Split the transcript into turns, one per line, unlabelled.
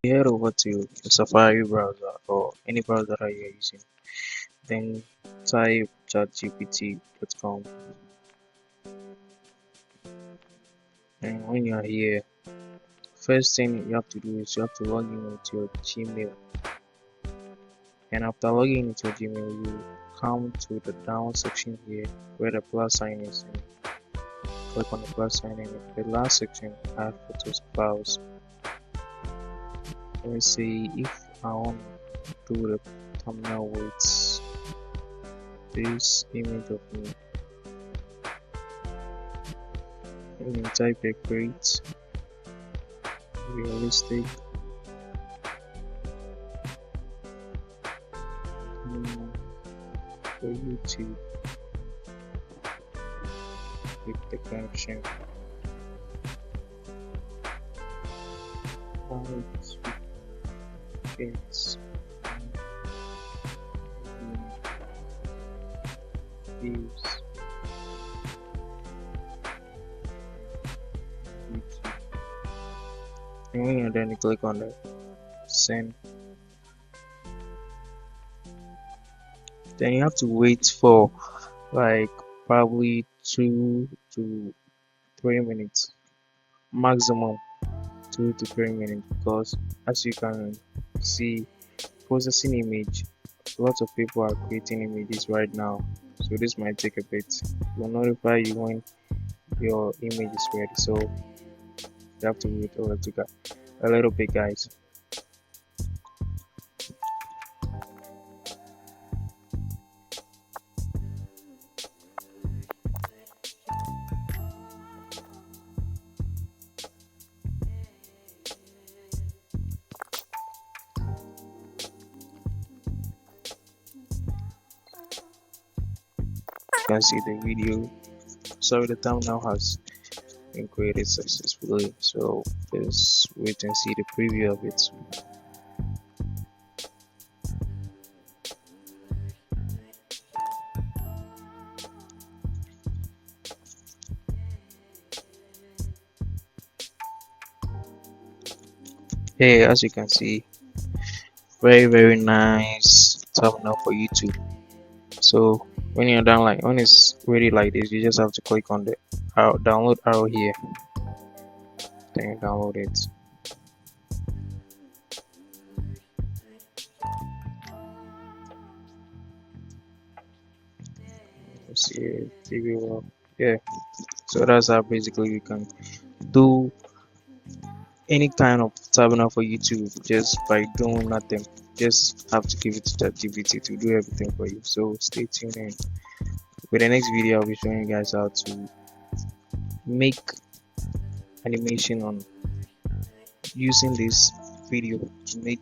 Head over to the Safari browser or any browser that you're using, then type chatgpt.com, and when you're here, first thing you have to do is you have to log in with your Gmail, and after logging into your Gmail, you come to the down section here where the plus sign is, and click on the plus sign, and in the last section add photos files. Let me see if I want to do the thumbnail with this image of me. And then type a great realistic thumbnail for YouTube with the caption "White kids views YouTube." And when you're done, you click on the send. Then you have to wait for like probably 2 to 3 minutes maximum, 2 to 3 minutes, because as you can see, processing image, lots of people are creating images right now, so this might take a bit. We'll notify you when your image is ready, so you have to wait a little bit, guys. You can see the video. Sorry, the thumbnail has been created successfully, so just wait and see the preview of it. Hey, as you can see, very nice thumbnail for YouTube. So when you're done, like when it's ready like this, you just have to click on the download arrow here, then you download it. Let's see TV well. Yeah, so that's how basically you can do any kind of thumbnail for YouTube just by doing nothing. Just have to give it to ChatGPT to do everything for you. So stay tuned, and with the next video I'll be showing you guys how to make animation on using this video to make